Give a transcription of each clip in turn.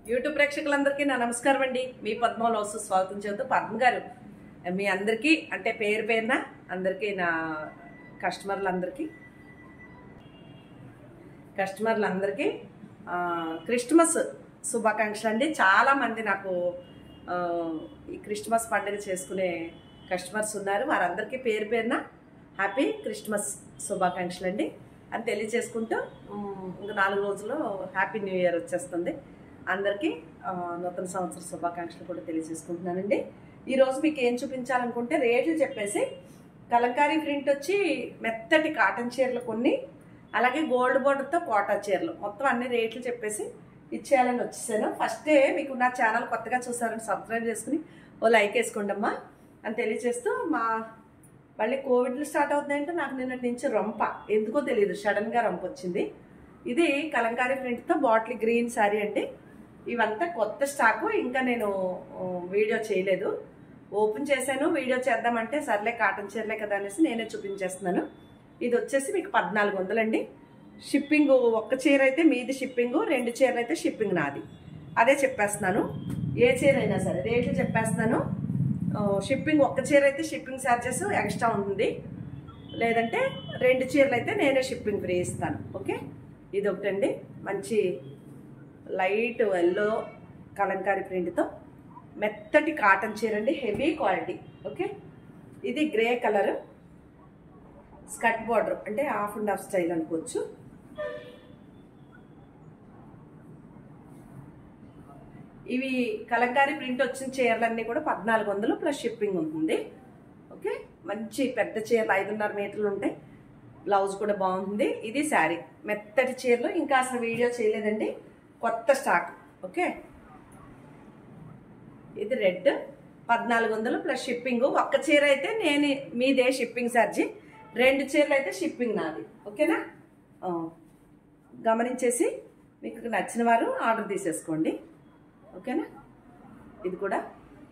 YouTube ప్రేక్షకులందరికీ నా నమస్కారం అండి. మీ పద్మలో స్వాగతం చెబుతూ పద్మ గారు మీ అందరికీ అంటే పేరు పేరున అందరికీ నా కస్టమర్లందరికీ క్రిస్మస్ శుభాకాంక్షలు అండి. చాలామంది నాకు ఈ క్రిస్మస్ పండుగ చేసుకునే కస్టమర్స్ ఉన్నారు. వారందరికీ పేరు పేరున హ్యాపీ క్రిస్మస్ శుభాకాంక్షలు అండి అని తెలియజేసుకుంటూ ఇంకా 4 రోజుల్లో హ్యాపీ న్యూ ఇయర్ వచ్చేస్తుంది. అందరికీ నూతన సంవత్సర శుభాకాంక్షలు కూడా తెలియజేసుకుంటున్నానండి. ఈరోజు మీకు ఏం చూపించాలనుకుంటే రేట్లు చెప్పేసి కలంకారీ ప్రింట్ వచ్చి మెత్తటి కాటన్ చీరలు కొన్ని, అలాగే గోల్డ్ బోర్డర్తో కోటా చీరలు మొత్తం అన్ని రేట్లు చెప్పేసి ఇచ్చేయాలని వచ్చేసాను. ఫస్టే మీకు నా ఛానల్ కొత్తగా చూసారని సబ్స్క్రైబ్ చేసుకుని ఓ లైక్ వేసుకోండి అమ్మా అని తెలియజేస్తూ, మళ్ళీ కోవిడ్లు స్టార్ట్ అవుతుందంటే నాకు నిన్నటి నుంచి రొంప ఎందుకో తెలియదు, సడన్గా రొంప వచ్చింది. ఇది కలంకారీ ప్రింట్తో బాటిల్ గ్రీన్ శారీ అండి. ఇవంతా కొత్త స్టాకు, ఇంకా నేను వీడియో చేయలేదు. ఓపెన్ చేశాను, వీడియో చేద్దామంటే సర్లే కాటన్ చీరలే కదా అనేసి నేనే చూపించేస్తున్నాను. ఇది వచ్చేసి మీకు 1400 అండి. షిప్పింగ్ ఒక్క చీర అయితే మీది షిప్పింగ్, 2 చీరలు అయితే షిప్పింగ్ నాది. అదే చెప్పేస్తున్నాను, ఏ చీర అయినా సరే రేట్లు చెప్పేస్తున్నాను. షిప్పింగ్ ఒక్క చీర అయితే షిప్పింగ్ ఛార్జెస్ ఎక్స్ట్రా ఉంటుంది, లేదంటే 2 చీరలు అయితే నేనే షిప్పింగ్ ఫ్రీ ఇస్తాను. ఓకే, ఇది ఒకటండి. మంచి లైట్ ఎల్లో కలంకారీ ప్రింట్తో మెత్తటి కాటన్ చీర అండి, హెవీ క్వాలిటీ. ఓకే, ఇది గ్రే కలర్ స్కర్ట్ బార్డర్ అంటే హాఫ్ అండ్ హాఫ్ స్టైల్ అనుకోవచ్చు. ఇవి కలంకారీ ప్రింట్ వచ్చిన చీరలన్నీ కూడా 1400 ప్లస్ షిప్పింగ్ ఉంటుంది. ఓకే, మంచి పెద్ద చీరలు 5.5 మీటర్లు ఉంటాయి. బ్లౌజ్ కూడా బాగుంది. ఇది శారీ మెత్తటి చీరలు, ఇంకా అసలు వీడియో చేయలేదండి, కొత్త స్టాక్. ఓకే, ఇది రెడ్ 1400 ప్లస్ షిప్పింగ్. ఒక్క చీర అయితే మీదే షిప్పింగ్ ఛార్జీ, 2 చీరలు అయితే షిప్పింగ్ నాది. ఓకేనా, గమనించేసి మీకు నచ్చిన వారు ఆర్డర్ తీసేసుకోండి. ఓకేనా, ఇది కూడా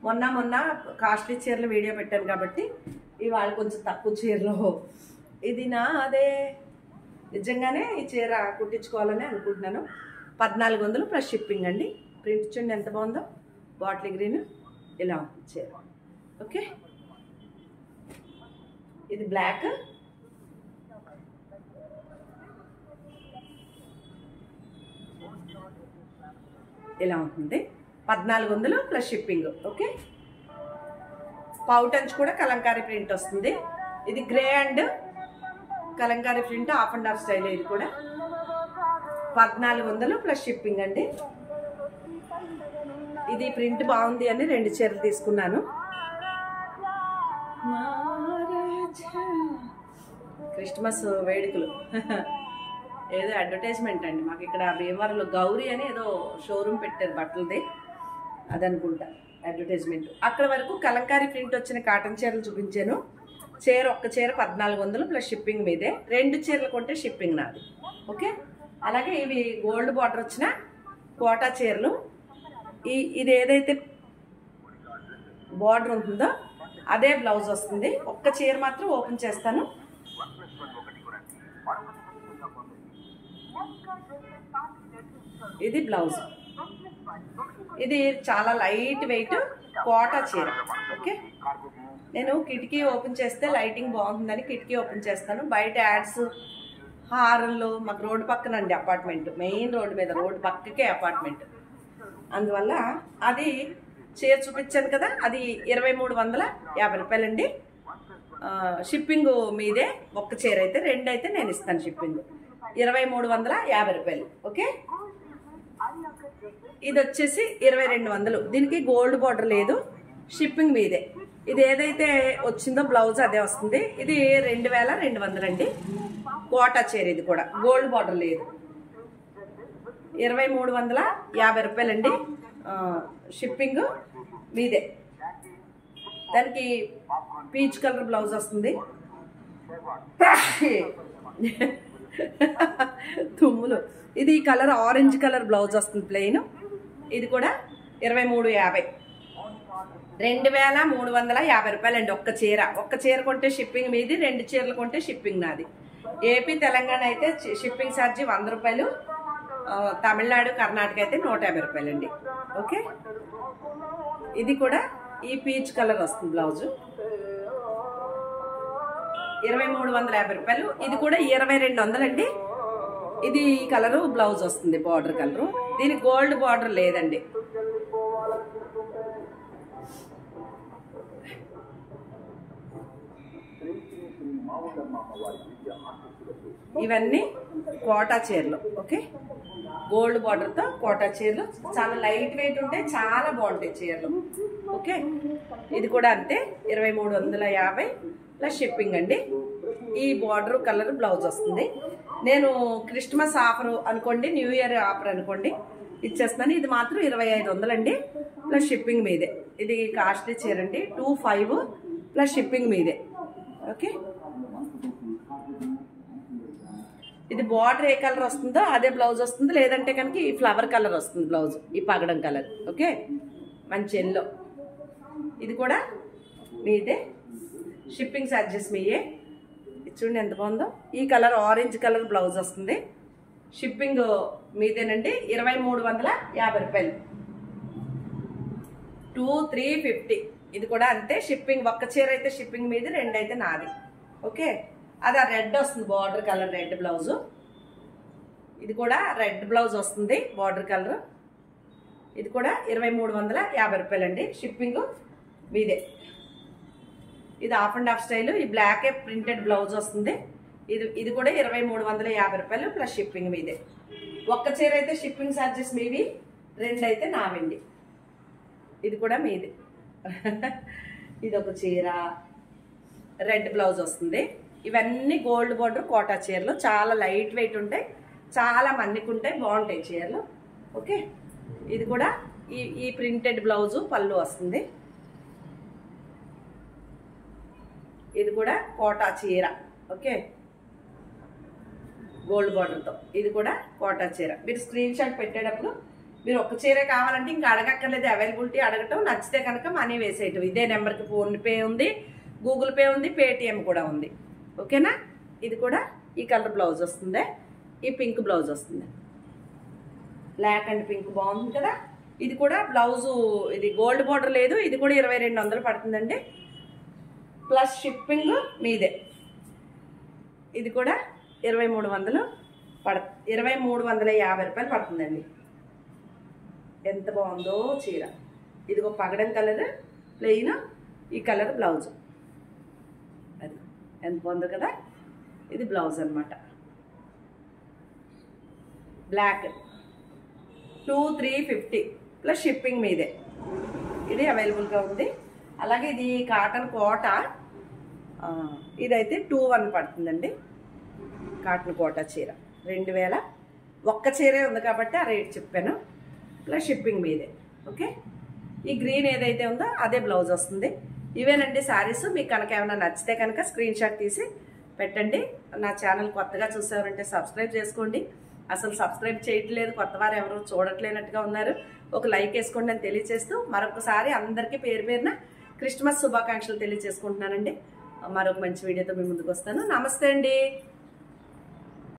మొన్న కాస్ట్లీ చీరలు వీడియో పెట్టాను కాబట్టి ఇవాళ కొంచెం తక్కువ చీరలు. ఇది అదే నిజంగానే ఈ చీర కుట్టించుకోవాలని అనుకుంటున్నాను. 1400 ప్లస్ షిప్పింగ్ అండి. ప్రింట్ చూడండి ఎంత బాగుందో, బాటిల్ గ్రీన్ ఇలా ఉంది చీర. ఓకే, ఇది బ్లాక్, ఇలా ఉంటుంది. 1400 ప్లస్ షిప్పింగ్. ఓకే, పౌటంచ్ కూడా కలంకారీ ప్రింట్ వస్తుంది. ఇది grey and Kalamkari print half and half style. ఇది కూడా 1400 ప్లస్ షిప్పింగ్ అండి. ఇది ప్రింట్ బాగుంది అని 2 చీరలు తీసుకున్నాను. క్రిస్మస్ వేడుకలు ఏదో అడ్వర్టైజ్మెంట్ అండి మాకు ఇక్కడ భీమవరంలో గౌరీ అని ఏదో షోరూమ్ పెట్టారు బట్టలది, అదనుకుంటా అడ్వర్టైజ్మెంట్. అక్కడ వరకు కలంకారీ ప్రింట్ వచ్చిన కాటన్ చీరలు చూపించాను. ఒక్క చీర 1400 ప్లస్ షిప్పింగ్ మీదే, 2 చీరలు కొంటే షిప్పింగ్ నాది. ఓకే, అలాగే ఇవి గోల్డ్ బార్డర్ వచ్చిన కోటా చీరలు. ఇది ఏదైతే బార్డర్ ఉంటుందో అదే బ్లౌజ్ వస్తుంది. ఒక్క చీర మాత్రం ఓపెన్ చేస్తాను. ఇది బ్లౌజ్. ఇది చాలా లైట్ వెయిట్ కోటా చీర. ఓకే, నేను కిటికీ ఓపెన్ చేస్తే లైటింగ్ బాగుంటుందని కిటికీ ఓపెన్ చేస్తాను. బయట యాడ్స్ హారన్లు, మాకు రోడ్డు పక్కన అండి అపార్ట్మెంట్, మెయిన్ రోడ్డు మీద, రోడ్డు పక్కకే అపార్ట్మెంట్. అందువల్ల అది చీర చూపించాను కదా, అది 2350 రూపాయలండి. షిప్పింగ్ మీదే. ఒక్క చీర అయితే 2 అయితే నేను ఇస్తాను షిప్పింగ్, 2350 రూపాయలు. ఓకే, ఇది వచ్చేసి 2200. దీనికి గోల్డ్ బార్డర్ లేదు, షిప్పింగ్ మీదే. ఇది ఏదైతే వచ్చిందో బ్లౌజ్ అదే వస్తుంది. ఇది 2200 అండి, కోటా చీర. ఇది కూడా గోల్డ్ బార్డర్ లేదు, 2350 రూపాయలండి. షిప్పింగ్ మీదే. దానికి పీచ్ కలర్ బ్లౌజ్ వస్తుంది. తుమ్ములు. ఇది కలర్ ఆరెంజ్ కలర్ బ్లౌజ్ వస్తుంది ప్లెయిన్. ఇది కూడా 2350, 2350 రూపాయలండి ఒక్క చీర. ఒక్క చీర కొంటే షిప్పింగ్ మీది, 2 చీరలు కొంటే షిప్పింగ్ నాది. ఏపీ తెలంగాణ అయితే షిప్పింగ్ ఛార్జీ 100 రూపాయలు, తమిళనాడు కర్ణాటక అయితే 150 రూపాయలండి. ఓకే, ఇది కూడా ఈ పీచ్ కలర్ వస్తుంది బ్లౌజు 2350 రూపాయలు. ఇది కూడా 2200 అండి. ఇది ఈ కలరు బ్లౌజ్ వస్తుంది, బార్డర్ కలరు. దీనికి గోల్డ్ బార్డర్ లేదండి. ఇవన్నీ కోటా చీరలు. ఓకే, గోల్డ్ బార్డర్తో కోటా చీరలు చాలా లైట్ వెయిట్ ఉంటాయి, చాలా బాగుంటాయి చీరలు. ఓకే, ఇది కూడా అంతే 2350 ప్లస్ షిప్పింగ్ అండి. ఈ బార్డర్ కలర్ బ్లౌజ్ వస్తుంది. నేను క్రిస్మస్ ఆఫర్ అనుకోండి, న్యూ ఇయర్ ఆఫర్ అనుకోండి ఇచ్చేస్తాను. ఇది మాత్రం 2500 అండి ప్లస్ షిప్పింగ్ మీదే. ఇది కాస్ట్లీ చీర అండి, 25 ప్లస్ షిప్పింగ్ మీదే. ఓకే, ఇది బార్డర్ ఏ కలర్ వస్తుందో అదే బ్లౌజ్ వస్తుంది, లేదంటే కనుక ఈ ఫ్లవర్ కలర్ వస్తుంది బ్లౌజ్, ఈ పగడం కలర్. ఓకే, మంచి ఎల్లో. ఇది కూడా మీదే, షిప్పింగ్ ఛార్జెస్ మీయే. చూడండి ఎంత బాగుందో. ఈ కలర్ ఆరెంజ్ కలర్ బ్లౌజ్ వస్తుంది, షిప్పింగ్ మీదేనండి. 2350 రూపాయలు, 2350. ఇది కూడా అంతే, షిప్పింగ్. ఒక్క చీర అయితే షిప్పింగ్ మీది, 2 అయితే నాది. ఓకే, అది ఆ రెడ్ వస్తుంది, బార్డర్ కలర్ రెడ్ బ్లౌజు. ఇది కూడా రెడ్ బ్లౌజ్ వస్తుంది, బార్డర్ కలర్. ఇది కూడా 2350 రూపాయలండి, షిప్పింగ్ మీదే. ఇది హాఫ్ అండ్ హాఫ్ స్టైల్, ఈ బ్లాక్ ప్రింటెడ్ బ్లౌజ్ వస్తుంది. ఇది కూడా 2350 రూపాయలు ప్లస్ షిప్పింగ్ మీదే. ఒక్క చీర అయితే షిప్పింగ్ ఛార్జెస్ మీవి, 2 అయితే నావండి. ఇది కూడా మీది. ఇది ఒక చీర, రెడ్ బ్లౌజ్ వస్తుంది. ఇవన్నీ గోల్డ్ బార్డర్ కోటా చీరలు, చాలా లైట్ వెయిట్ ఉంటాయి, చాలా మన్నికుంటాయి, బాగుంటాయి చీరలు. ఓకే, ఇది కూడా ఈ ప్రింటెడ్ బ్లౌజు పళ్ళు వస్తుంది. ఇది కూడా కోటా చీర. ఓకే, గోల్డ్ బార్డర్తో. ఇది కూడా కోటా చీర. మీరు స్క్రీన్ షాట్ పెట్టేటప్పుడు మీరు ఒక్క చీరే కావాలంటే ఇంకా అడగక్కర్లేదు, అవైలబిలిటీ అడగటం, నచ్చితే కనుక మనీ వేసేయటం. ఇదే నెంబర్కి ఫోన్పే ఉంది, గూగుల్ పే ఉంది, పేటిఎం కూడా ఉంది. ఓకేనా, ఇది కూడా ఈ కలర్ బ్లౌజ్ వస్తుంది, ఈ పింక్ బ్లౌజ్ వస్తుంది, బ్లాక్ అండ్ పింక్ బాగుంది కదా. ఇది కూడా బ్లౌజు, ఇది గోల్డ్ బార్డర్ లేదు, ఇది కూడా 2200 పడుతుందండి ప్లస్ షిప్పింగ్ మీదే. ఇది కూడా 2350 రూపాయలు పడుతుందండి. ఎంత బాగుందో చీర. ఇదిగో పగడం కలర్ ప్లెయిన్, ఈ కలర్ బ్లౌజ్. అది ఎంత బాగుందో కదా. ఇది బ్లౌజ్ అనమాట, బ్లాక్. 2350 ప్లస్ షిప్పింగ్ మీదే. ఇది అవైలబుల్గా ఉంది. అలాగే ఇది కాటన్ కోట, ఇదైతే 2100 పడుతుందండి. కాటన్ కోట చీర 2000. ఒక్క చీరే ఉంది కాబట్టి ఆ రేట్ చెప్పాను, ప్లస్ షిప్పింగ్ మీదే. ఓకే, ఈ గ్రీన్ ఏదైతే ఉందో అదే బ్లౌజ్ వస్తుంది. ఇవేనండి శారీస్. మీకు కనుక ఏమైనా నచ్చితే కనుక స్క్రీన్ షాట్ తీసి పెట్టండి. నా ఛానల్ కొత్తగా చూసారంటే సబ్స్క్రైబ్ చేసుకోండి. అసలు సబ్స్క్రైబ్ చేయట్లేదు, కొత్త వారు ఎవరు చూడట్లేనట్టుగా ఉన్నారు. ఒక లైక్ వేసుకోండి అని తెలియజేస్తూ మరొకసారి అందరికీ పేరు పేరున క్రిస్మస్ శుభాకాంక్షలు తెలియజేసుకుంటున్నానండి. మరొక మంచి వీడియోతో మీ ముందుకు వస్తాను. నమస్తే అండి.